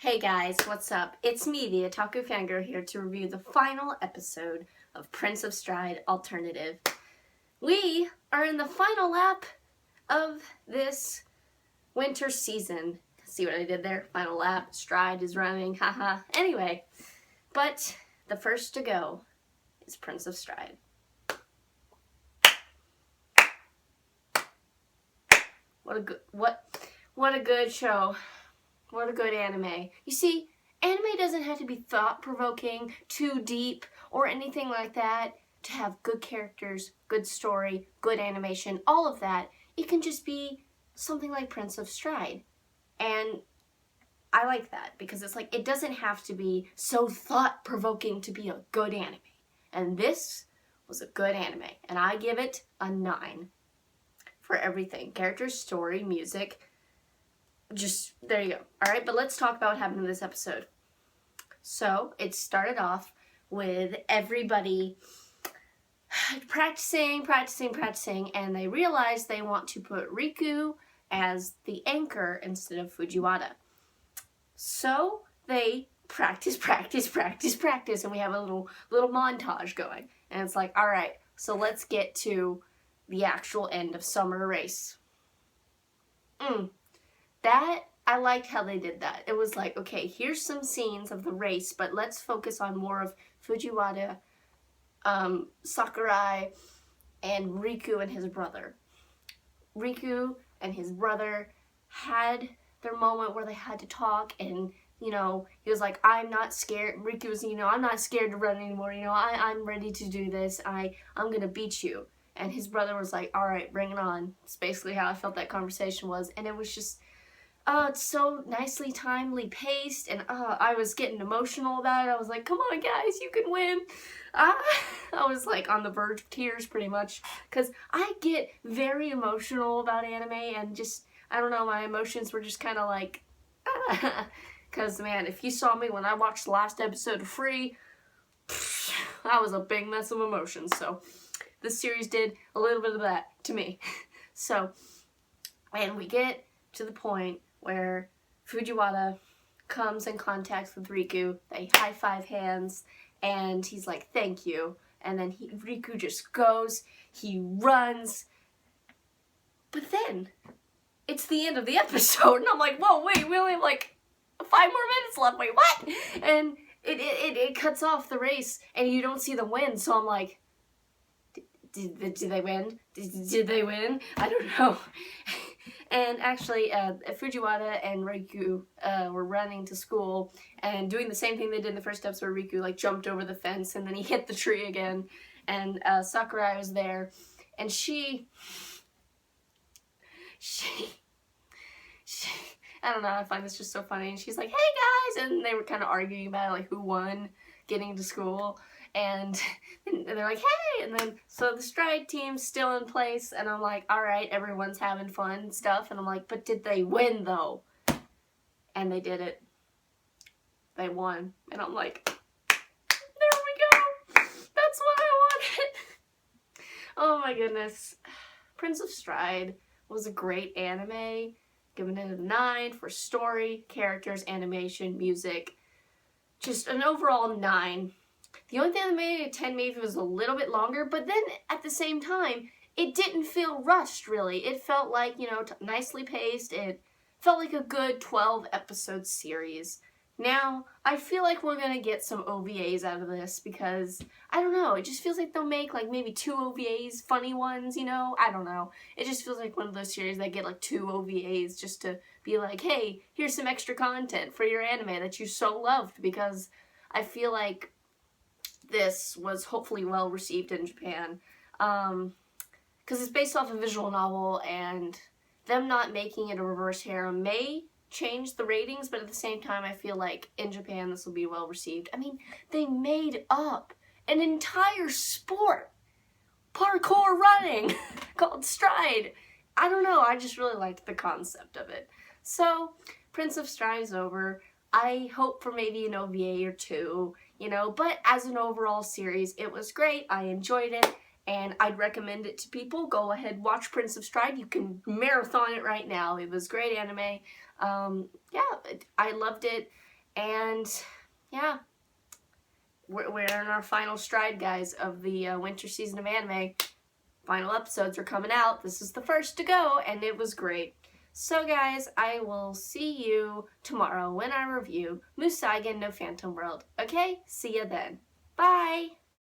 Hey guys, what's up? It's me, the Otaku Fangirl, here to review the final episode of Prince of Stride Alternative. We are in the final lap of this winter season. See what I did there? Final lap, Stride is running, haha. Anyway, but the first to go is Prince of Stride. What a good show. What a good anime. You see, anime doesn't have to be thought-provoking, too deep, or anything like that to have good characters, good story, good animation, all of that. It can just be something like Prince of Stride. And I like that because it's like, it doesn't have to be so thought-provoking to be a good anime. And this was a good anime. And I give it a 9 for everything. Characters, story, music. Just, there you go. Alright, but let's talk about what happened in this episode. So, it started off with everybody practicing, and they realized they want to put Riku as the anchor instead of Fujiwara. So, they practice, and we have a little montage going. And it's like, alright, so let's get to the actual end of Summer Race. That, I liked how they did that. It was like, okay, here's some scenes of the race, but let's focus on more of Fujiwara, Sakurai, and Riku and his brother. Riku and his brother had their moment where they had to talk, and, you know, he was like, I'm not scared. Riku was, I'm not scared to run anymore. I'm ready to do this. I'm going to beat you. And his brother was like, all right, bring it on. It's basically how I felt that conversation was. And it was just, it's so nicely timely paced, and I was getting emotional about it. I was like, come on guys, you can win. I was like on the verge of tears pretty much, because I get very emotional about anime, and just, I don't know, my emotions were just kind of like, because man, if you saw me when I watched the last episode of Free, I was a big mess of emotions, so this series did a little bit of that to me. So, and we get to the point where Fujiwara comes in contact with Riku. They high-five hands, and he's like, thank you. And then Riku just goes, he runs. But then, it's the end of the episode, and I'm like, whoa, wait, we only have like 5 more minutes left, wait, what? And it cuts off the race, and you don't see them win, so I'm like, did they win? Did they win? I don't know. And actually, Fujiwara and Riku were running to school and doing the same thing they did in the first episode where Riku like jumped over the fence and then he hit the tree again. And Sakurai was there, and she I don't know, I find this just so funny. And she's like, hey guys! And they were kind of arguing about like who won getting to school. And they're like, hey! And then, so the Stride team's still in place, and I'm like, alright, everyone's having fun and stuff, and I'm like, but did they win, though? And they did it. They won. And I'm like, there we go! That's what I wanted! Oh my goodness. Prince of Stride was a great anime. Giving it a 9 for story, characters, animation, music. Just an overall 9. The only thing that made it a 10 maybe was a little bit longer, but then at the same time, it didn't feel rushed, really. It felt like, nicely paced. It felt like a good 12-episode series. Now, I feel like we're going to get some OVAs out of this because, I don't know, it just feels like they'll make like maybe 2 OVAs, funny ones, I don't know. It just feels like one of those series that get like 2 OVAs just to be like, hey, here's some extra content for your anime that you so loved, because I feel like this was hopefully well received in Japan, because it's based off a visual novel, and them not making it a reverse harem may change the ratings, but at the same time I feel like in Japan this will be well received. I mean, they made up an entire sport, parkour running, called Stride. I don't know, I just really liked the concept of it. So, Prince of Stride is over. I hope for maybe an OVA or 2, but as an overall series, it was great. I enjoyed it, and I'd recommend it to people. Go ahead, watch Prince of Stride. You can marathon it right now. It was great anime. Yeah, I loved it. And yeah, we're in our final stride, guys, of the winter season of anime. Final episodes are coming out. This is the first to go, and it was great. So guys, I will see you tomorrow when I review Musagen no Phantom World. Okay? See ya then. Bye!